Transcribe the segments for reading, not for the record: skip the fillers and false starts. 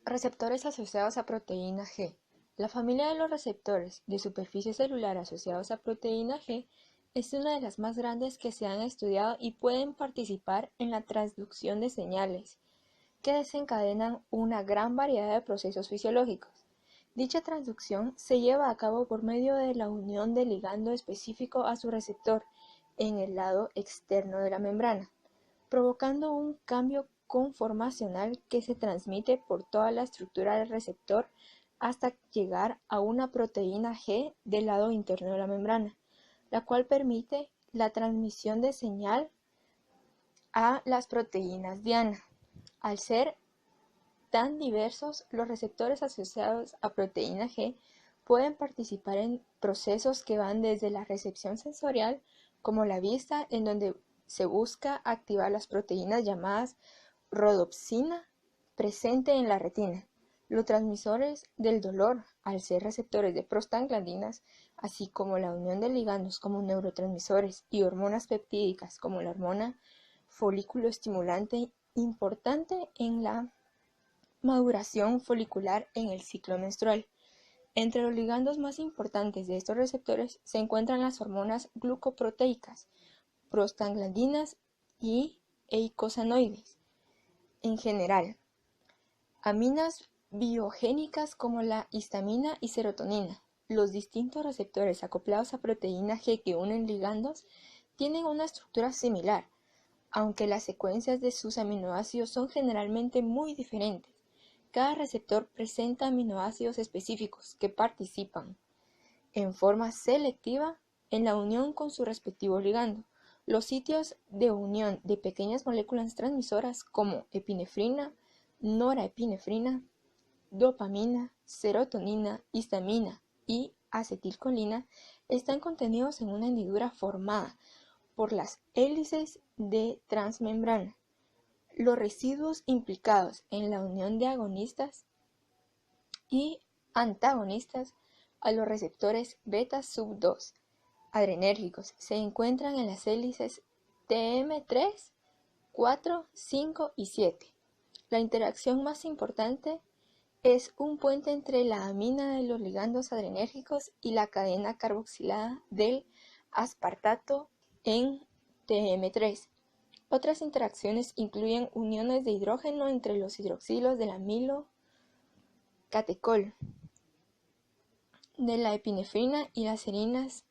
Receptores asociados a proteína G. La familia de los receptores de superficie celular asociados a proteína G es una de las más grandes que se han estudiado y pueden participar en la transducción de señales que desencadenan una gran variedad de procesos fisiológicos. Dicha transducción se lleva a cabo por medio de la unión del ligando específico a su receptor en el lado externo de la membrana, provocando un cambio conformacional que se transmite por toda la estructura del receptor hasta llegar a una proteína G del lado interno de la membrana, la cual permite la transmisión de señal a las proteínas diana. Al ser tan diversos, los receptores asociados a proteína G pueden participar en procesos que van desde la recepción sensorial, como la vista, en donde se busca activar las proteínas llamadas rodopsina presente en la retina, los transmisores del dolor, al ser receptores de prostaglandinas, así como la unión de ligandos como neurotransmisores y hormonas peptídicas como la hormona folículo estimulante, importante en la maduración folicular en el ciclo menstrual. Entre los ligandos más importantes de estos receptores se encuentran las hormonas glucoproteicas, prostaglandinas y eicosanoides. En general, aminas biogénicas como la histamina y serotonina. Los distintos receptores acoplados a proteína G que unen ligandos tienen una estructura similar, aunque las secuencias de sus aminoácidos son generalmente muy diferentes. Cada receptor presenta aminoácidos específicos que participan en forma selectiva en la unión con su respectivo ligando. Los sitios de unión de pequeñas moléculas transmisoras como epinefrina, norepinefrina, dopamina, serotonina, histamina y acetilcolina están contenidos en una hendidura formada por las hélices de transmembrana. Los residuos implicados en la unión de agonistas y antagonistas a los receptores beta sub 2 adrenérgicos se encuentran en las hélices TM3, 4, 5 y 7. La interacción más importante es un puente entre la amina de los ligandos adrenérgicos y la cadena carboxilada del aspartato en TM3. Otras interacciones incluyen uniones de hidrógeno entre los hidroxilos del amilo catecol de la epinefrina y las serinas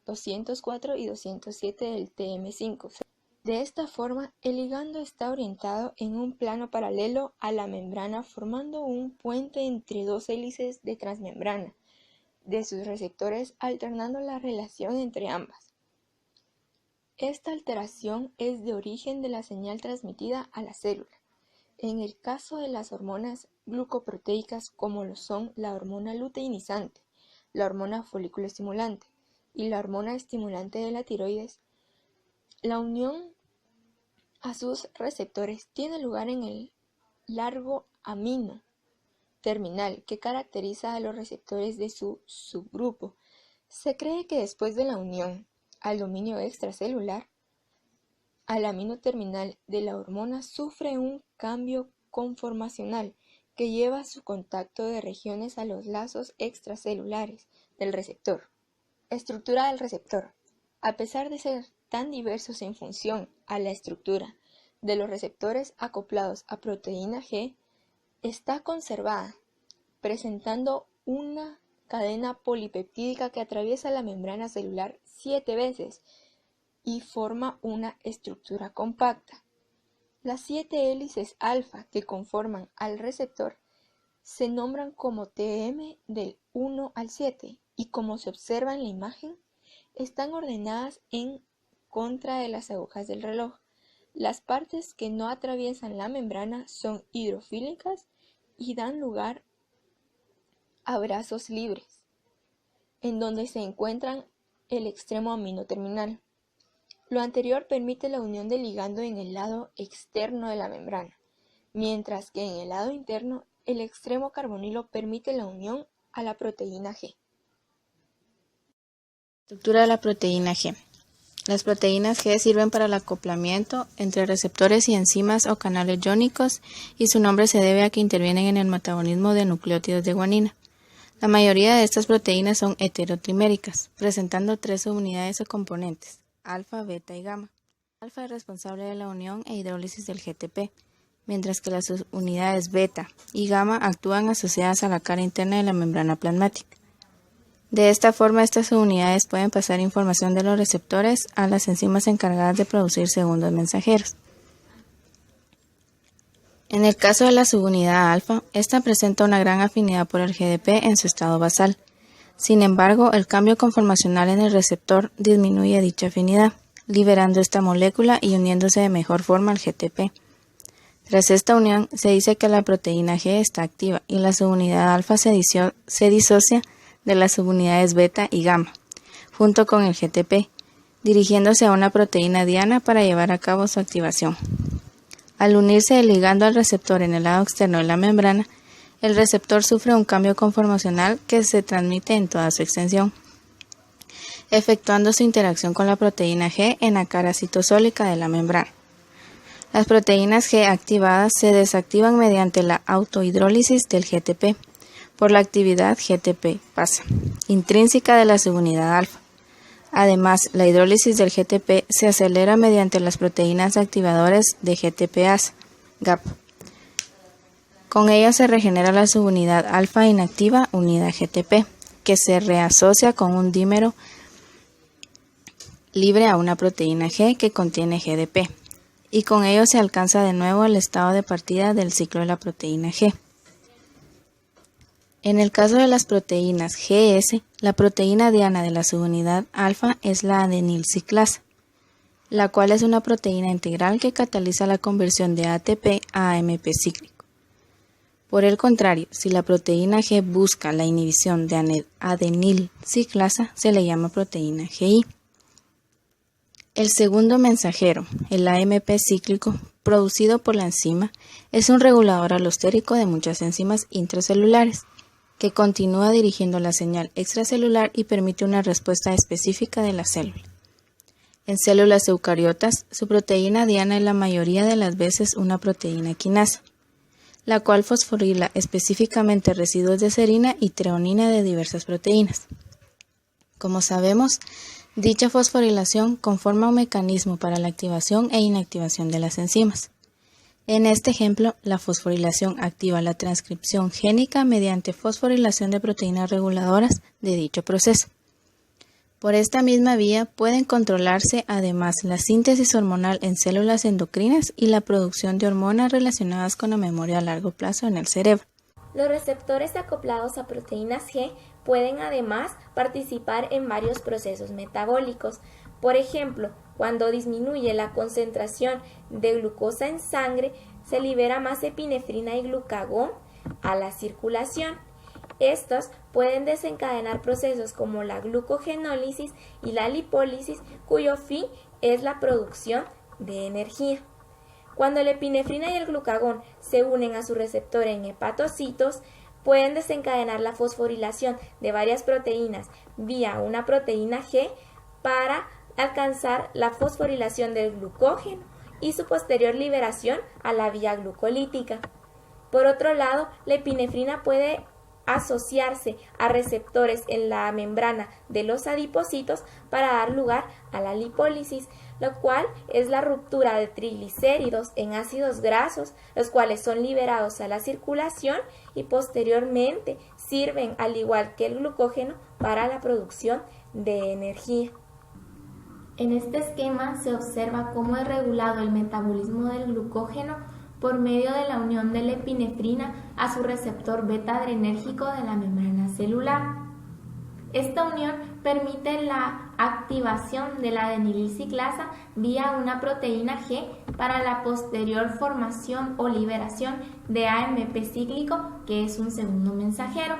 204 y 207 del TM5. De esta forma, el ligando está orientado en un plano paralelo a la membrana, formando un puente entre dos hélices de transmembrana de sus receptores, alternando la relación entre ambas. Esta alteración es de origen de la señal transmitida a la célula. En el caso de las hormonas glucoproteicas, como lo son la hormona luteinizante, la hormona folículo estimulante y la hormona estimulante de la tiroides, la unión a sus receptores tiene lugar en el largo amino terminal que caracteriza a los receptores de su subgrupo. Se cree que después de la unión al dominio extracelular, al amino terminal de la hormona sufre un cambio conformacional que lleva su contacto de regiones a los lazos extracelulares del receptor. Estructura del receptor. A pesar de ser tan diversos en función a la estructura de los receptores acoplados a proteína G, está conservada, presentando una cadena polipeptídica que atraviesa la membrana celular 7 veces y forma una estructura compacta. Las 7 hélices alfa que conforman al receptor se nombran como TM del 1 al 7 y, como se observa en la imagen, están ordenadas en contra de las agujas del reloj. Las partes que no atraviesan la membrana son hidrofílicas y dan lugar a brazos libres, en donde se encuentran el extremo amino terminal. Lo anterior permite la unión del ligando en el lado externo de la membrana, mientras que en el lado interno el extremo carbonilo permite la unión a la proteína G. Estructura de la proteína G. Las proteínas G sirven para el acoplamiento entre receptores y enzimas o canales iónicos y su nombre se debe a que intervienen en el metabolismo de nucleótidos de guanina. La mayoría de estas proteínas son heterotriméricas, presentando 3 subunidades o componentes, alfa, beta y gamma. Alfa es responsable de la unión e hidrólisis del GTP, mientras que las subunidades beta y gamma actúan asociadas a la cara interna de la membrana plasmática. De esta forma, estas subunidades pueden pasar información de los receptores a las enzimas encargadas de producir segundos mensajeros. En el caso de la subunidad alfa, esta presenta una gran afinidad por el GDP en su estado basal. Sin embargo, el cambio conformacional en el receptor disminuye dicha afinidad, liberando esta molécula y uniéndose de mejor forma al GTP. Tras esta unión, se dice que la proteína G está activa y la subunidad alfa se disocia de las subunidades beta y gamma, junto con el GTP, dirigiéndose a una proteína diana para llevar a cabo su activación. Al unirse el ligando al receptor en el lado externo de la membrana, el receptor sufre un cambio conformacional que se transmite en toda su extensión, efectuando su interacción con la proteína G en la cara citosólica de la membrana. Las proteínas G activadas se desactivan mediante la autohidrólisis del GTP por la actividad GTP-pasa, intrínseca de la subunidad alfa. Además, la hidrólisis del GTP se acelera mediante las proteínas activadoras de GTPase, GAP. Con ello se regenera la subunidad alfa inactiva unida a GTP, que se reasocia con un dímero libre a una proteína G que contiene GDP, y con ello se alcanza de nuevo el estado de partida del ciclo de la proteína G. En el caso de las proteínas GS, la proteína diana de la subunidad alfa es la adenilciclasa, la cual es una proteína integral que cataliza la conversión de ATP a AMP cíclico. Por el contrario, si la proteína G busca la inhibición de adenilciclasa, se le llama proteína GI. El segundo mensajero, el AMP cíclico, producido por la enzima, es un regulador alostérico de muchas enzimas intracelulares, que continúa dirigiendo la señal extracelular y permite una respuesta específica de la célula. En células eucariotas, su proteína diana es la mayoría de las veces una proteína quinasa, la cual fosforila específicamente residuos de serina y treonina de diversas proteínas. Como sabemos, dicha fosforilación conforma un mecanismo para la activación e inactivación de las enzimas. En este ejemplo, la fosforilación activa la transcripción génica mediante fosforilación de proteínas reguladoras de dicho proceso. Por esta misma vía pueden controlarse además la síntesis hormonal en células endocrinas y la producción de hormonas relacionadas con la memoria a largo plazo en el cerebro. Los receptores acoplados a proteínas G pueden además participar en varios procesos metabólicos. Por ejemplo, cuando disminuye la concentración de glucosa en sangre, se libera más epinefrina y glucagón a la circulación. Estos pueden desencadenar procesos como la glucogenólisis y la lipólisis, cuyo fin es la producción de energía. Cuando la epinefrina y el glucagón se unen a su receptor en hepatocitos, pueden desencadenar la fosforilación de varias proteínas vía una proteína G para alcanzar la fosforilación del glucógeno y su posterior liberación a la vía glucolítica. Por otro lado, la epinefrina puede asociarse a receptores en la membrana de los adipocitos para dar lugar a la lipólisis, lo cual es la ruptura de triglicéridos en ácidos grasos, los cuales son liberados a la circulación y posteriormente sirven, al igual que el glucógeno, para la producción de energía. En este esquema se observa cómo es regulado el metabolismo del glucógeno por medio de la unión de la epinefrina a su receptor beta-adrenérgico de la membrana celular. Esta unión permite la activación de la adenilciclasa vía una proteína G para la posterior formación o liberación de AMP cíclico, que es un segundo mensajero.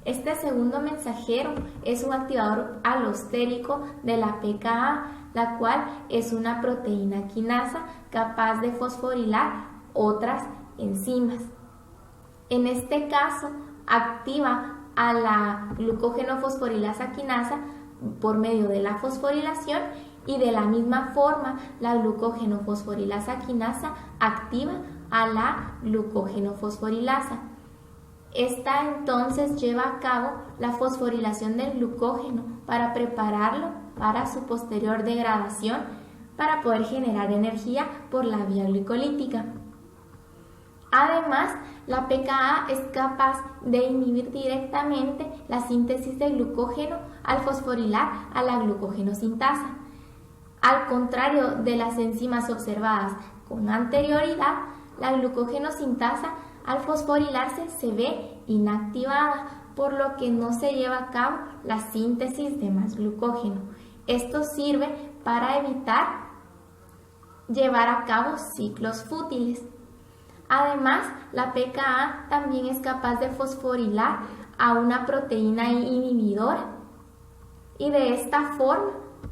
Este segundo mensajero es un activador alostérico de la pKa, la cual es una proteína quinasa capaz de fosforilar otras enzimas. En este caso, activa a la glucógeno fosforilasa quinasa por medio de la fosforilación y de la misma forma la glucógeno fosforilasa quinasa activa a la glucógeno fosforilasa. Esta entonces lleva a cabo la fosforilación del glucógeno para prepararlo para su posterior degradación para poder generar energía por la vía glicolítica. Además, la pKa es capaz de inhibir directamente la síntesis de glucógeno al fosforilar a la glucógeno sintasa. Al contrario de las enzimas observadas con anterioridad, la glucógeno sintasa al fosforilarse se ve inactivada, por lo que no se lleva a cabo la síntesis de más glucógeno. Esto sirve para evitar llevar a cabo ciclos fútiles. Además, la pKa también es capaz de fosforilar a una proteína inhibidora y de esta forma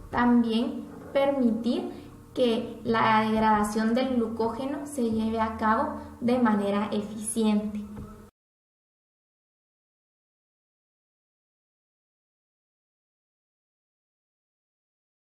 también permitir que la degradación del glucógeno se lleve a cabo de manera eficiente.